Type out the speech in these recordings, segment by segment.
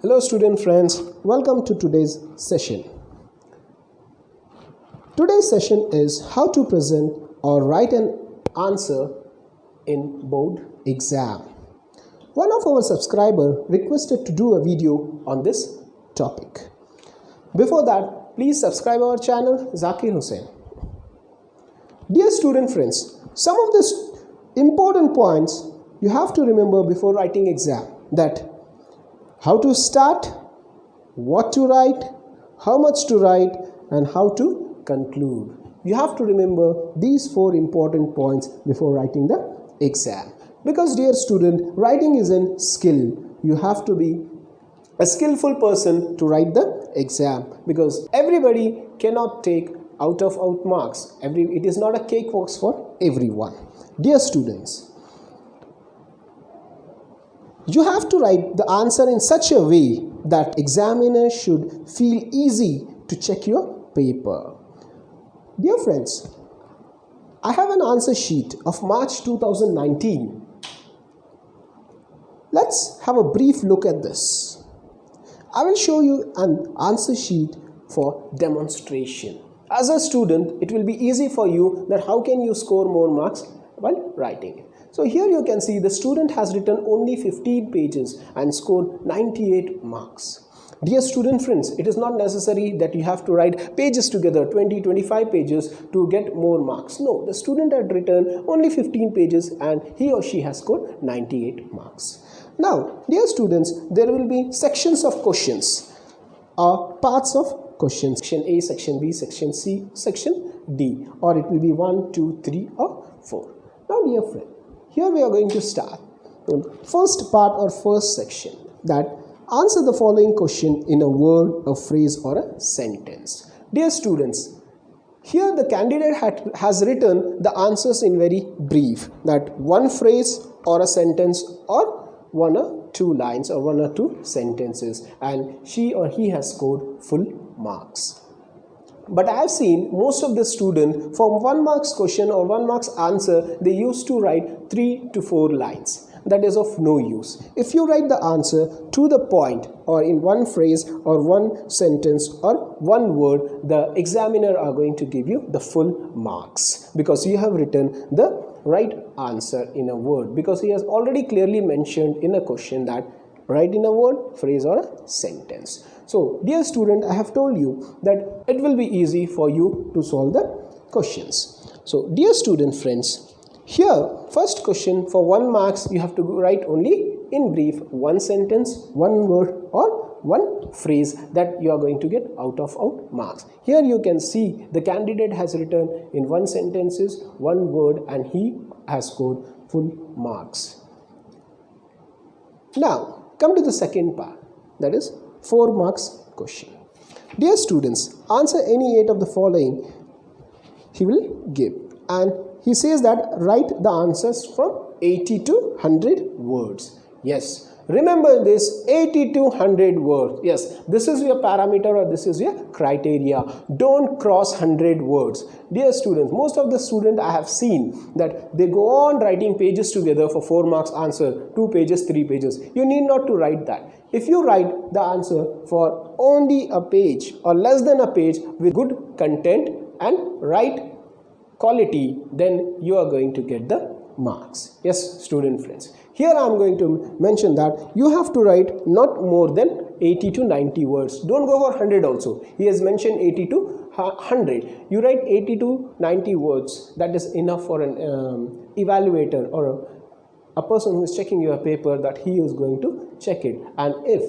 Hello student friends, welcome to today's session. Today's session is how to present or write an answer in board exam. One of our subscribers requested to do a video on this topic. Before that, please subscribe our channel Zakir Hussain. Dear student friends, some of the important points you have to remember before writing exam, that how to start, what to write, how much to write, and how to conclude. You have to remember these 4 important points before writing the exam. Because dear student, writing is a skill. You have to be a skillful person to write the exam, because everybody cannot take out of marks. It is not a cakewalk for everyone. Dear students, you have to write the answer in such a way that examiner should feel easy to check your paper. Dear friends, I have an answer sheet of March 2019. Let's have a brief look at this. I will show you an answer sheet for demonstration. As a student, it will be easy for you that how can you score more marks while writing it. So here you can see the student has written only 15 pages and scored 98 marks. Dear student friends, it is not necessary that you have to write pages together, 20-25 pages to get more marks. No, the student had written only 15 pages and he or she has scored 98 marks. Now, dear students, there will be sections of questions or parts of questions. Section A, Section B, Section C, Section D, or it will be 1, 2, 3 or 4. Now dear friend, here we are going to start first part or first section, that answer the following question in a word, a phrase or a sentence. Dear students, here the candidate has written the answers in very brief, that one phrase or a sentence or 1 or 2 lines or 1 or 2 sentences, and she or he has scored full marks. But I have seen most of the student for 1 marks question or 1 marks answer, they used to write 3 to 4 lines. That is of no use. If you write the answer to the point or in 1 phrase or 1 sentence or 1 word, the examiner are going to give you the full marks, because you have written the right answer in a word, because he has already clearly mentioned in a question that write in a word, phrase or a sentence. So dear student, I have told you that it will be easy for you to solve the questions. So dear student friends, here first question for 1 marks, you have to write only in brief 1 sentence, 1 word or 1 phrase that you are going to get out of marks. Here you can see the candidate has written in 1 sentences, 1 word, and he has scored full marks. Now come to the second part, that is 4 marks question. Dear students, answer any 8 of the following he will give, and he says that write the answers from 80 to 100 words. Yes, remember this, 80 to 100 words. Yes, this is your parameter or this is your criteria. Don't cross 100 words. Dear students, most of the students I have seen that they go on writing pages together for 4 marks answer, 2 pages, 3 pages. You need not to write that. If you write the answer for only a page or less than a page with good content and right quality, then you are going to get the marks. Yes, student friends. Here I am going to mention that you have to write not more than 80 to 90 words. Don't go for 100 also. He has mentioned 80 to 100. You write 80 to 90 words. That is enough for an evaluator or a person who is checking your paper, that he is going to check it. And if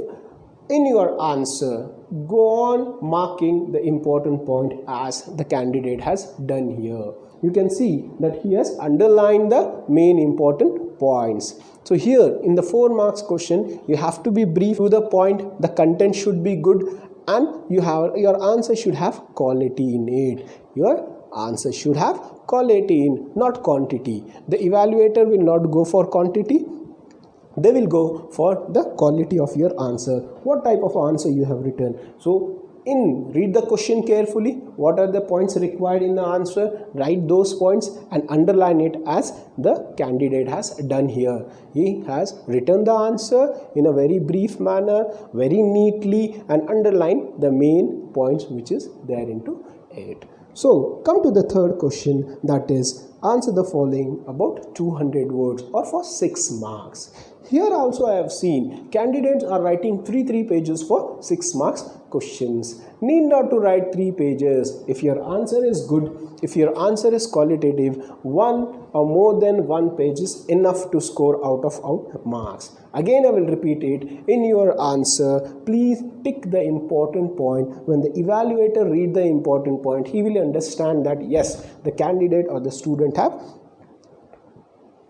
in your answer, go on marking the important point as the candidate has done here. You can see that he has underlined the main important points. So here in the 4 marks question, you have to be brief to the point, the content should be good, and your answer should have quality in it. Your answer should have quality in, not quantity. The evaluator will not go for quantity. They will go for the quality of your answer, what type of answer you have written. So read the question carefully. What are the points required in the answer? Write those points and underline it as the candidate has done here. He has written the answer in a very brief manner, very neatly, and underline the main points which is there into it. So come to the third question, that is answer the following about 200 words or for 6 marks. Here also I have seen candidates are writing 3 pages for 6 marks questions. Need not to write 3 pages. If your answer is good, if your answer is qualitative, 1 or more than 1 page is enough to score out of marks. Again I will repeat it. In your answer, please tick the important point. When the evaluator read the important point, he will understand that yes, the candidate or the student have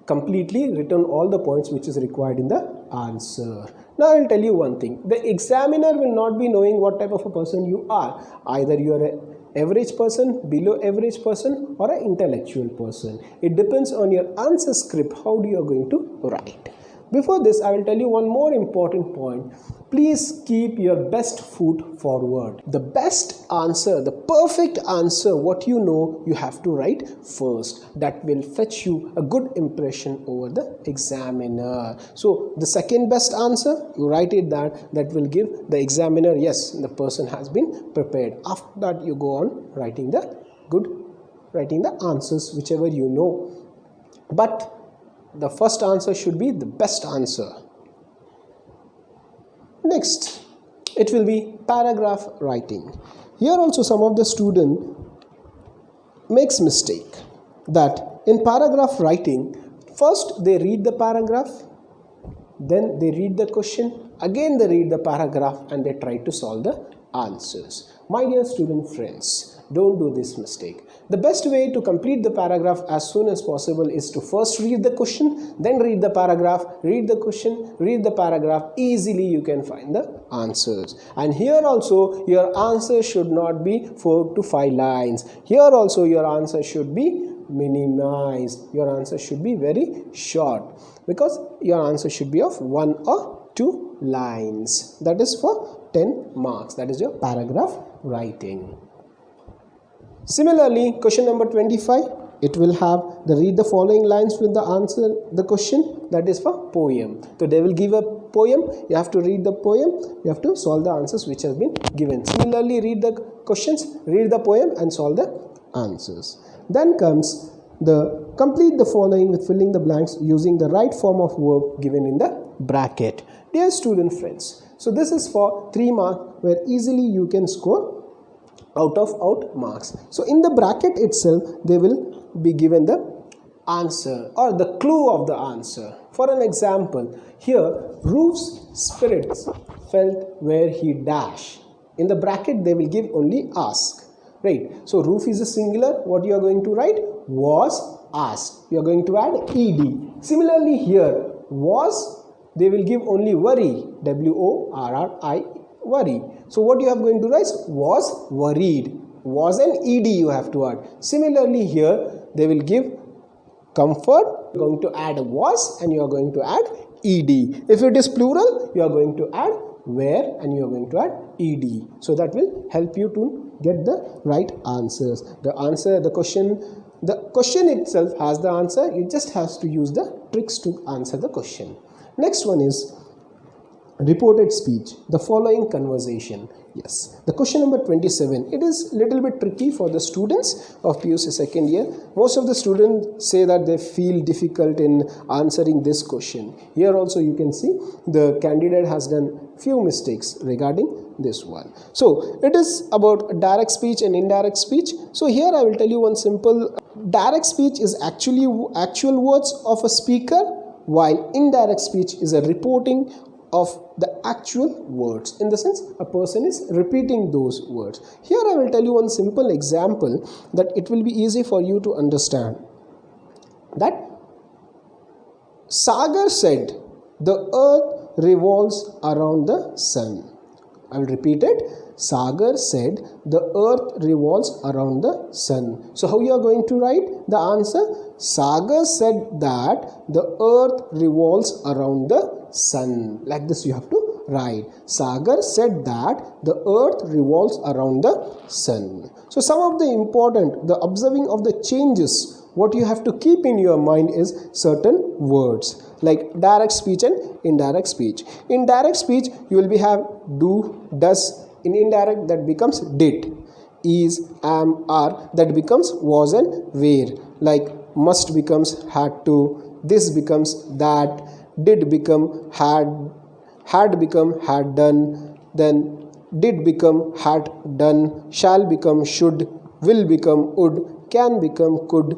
completely written all the points which is required in the answer. Now I will tell you one thing. The examiner will not be knowing what type of a person you are. Either you are an average person, below average person, or an intellectual person. It depends on your answer script, how you are going to write. Before this, I will tell you one more important point. Please keep your best foot forward. The best answer, the perfect answer, what you know, you have to write first. That will fetch you a good impression over the examiner. So the second best answer, you write it that will give the examiner, yes, the person has been prepared. After that, you go on writing the answers, whichever you know. But the first answer should be the best answer. Next, it will be paragraph writing. Here also some of the student makes mistake that in paragraph writing, first they read the paragraph, then they read the question, again they read the paragraph and they try to solve the answers. My dear student friends, don't do this mistake. The best way to complete the paragraph as soon as possible is to first read the question, then read the paragraph, read the question, read the paragraph. Easily you can find the answers. And here also your answer should not be 4 to 5 lines. Here also your answer should be minimized. Your answer should be very short, because your answer should be of 1 or 2 lines. That is for 10 marks. That is your paragraph writing. Similarly, question number 25, it will have the read the following lines with the answer, the question, that is for poem. So they will give a poem, you have to read the poem, you have to solve the answers which has been given. Similarly, read the questions, read the poem and solve the answers. Then comes the complete the following with filling the blanks using the right form of verb given in the bracket. Dear student friends, so this is for 3 marks where easily you can score out marks. So in the bracket itself, they will be given the answer or the clue of the answer. For an example, here, Roof's spirits felt where he dash. In the bracket, they will give only ask. Right. So Roof is a singular. What you are going to write? Was asked. You are going to add ed. Similarly here, was, they will give only worry. W-O-R-R-I, worry. So what you are going to write? Was worried. Was an ed you have to add. Similarly here, they will give comfort. You are going to add was and you are going to add ed. If it is plural, you are going to add where and you are going to add ed. So that will help you to get the right answers. The question itself has the answer. You just have to use the tricks to answer the question. Next one is reported speech, the following conversation. Yes, the question number 27, it is little bit tricky for the students of PUC second year. Most of the students say that they feel difficult in answering this question. Here also you can see the candidate has done few mistakes regarding this one. So it is about direct speech and indirect speech. So here I will tell you one simple. Direct speech is actually actual words of a speaker, while indirect speech is a reporting of the actual words. In the sense, a person is repeating those words. Here I will tell you one simple example that it will be easy for you to understand. That Sagar said, the earth revolves around the sun. I will repeat it. Sagar said, the earth revolves around the sun. So how you are going to write the answer? Sagar said that the earth revolves around the sun. Like this you have to right. Sagar said that the earth revolves around the sun. So some of the observing of the changes, what you have to keep in your mind is certain words like direct speech and indirect speech. In direct speech, you will have do, does. In indirect, that becomes did, is, am, are, that becomes was and were. Like must becomes had to, this becomes that, did become had become had done, then did become had done, shall become should, will become would, can become could,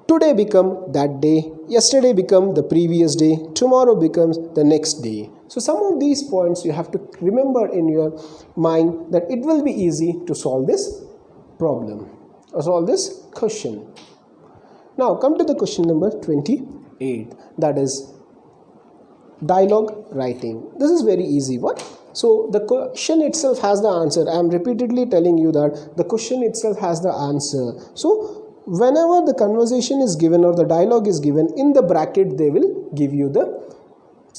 today become that day, yesterday become the previous day, tomorrow becomes the next day. So some of these points you have to remember in your mind, that it will be easy to solve this problem or solve this question. Now come to the question number 28, that is dialogue writing. This is very easy one. So the question itself has the answer. I am repeatedly telling you that the question itself has the answer. So whenever the conversation is given or the dialogue is given, in the bracket they will give you the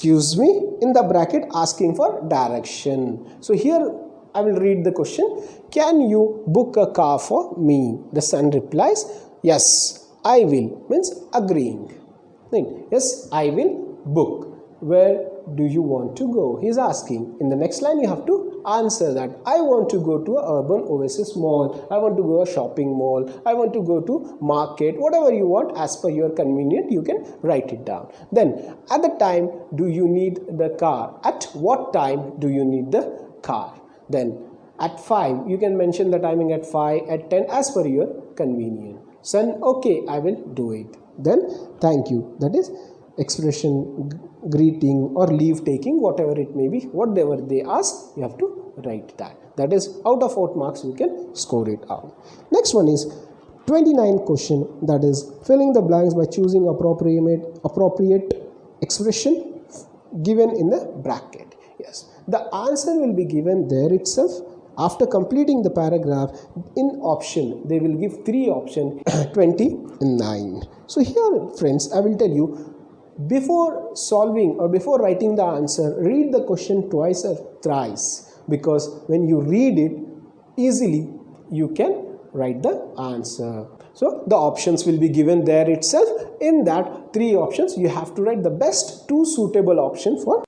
in the bracket asking for direction. So here I will read the question. Can you book a car for me? The son replies, yes, I will, means agreeing. Yes, I will book. Where do you want to go? He is asking. In the next line you have to answer that. I want to go to a urban oasis mall. I want to go to a shopping mall. I want to go to market. Whatever you want, as per your convenience, you can write it down. Then at the time do you need the car? At what time do you need the car? Then at 5 you can mention the timing, at 5, at 10, as per your convenience. Son, okay, I will do it. Then thank you, that is expression, greeting or leave taking, whatever it may be, whatever they ask, you have to write that. That is out of 8 marks you can score it out. Next one is 29 question, that is filling the blanks by choosing appropriate expression given in the bracket. Yes, the answer will be given there itself. After completing the paragraph, in option they will give 3 options. 29. So here friends, I will tell you, before solving or before writing the answer, read the question twice or thrice, because when you read it easily you can write the answer. So the options will be given there itself. In that 3 options you have to write the best 2 suitable option for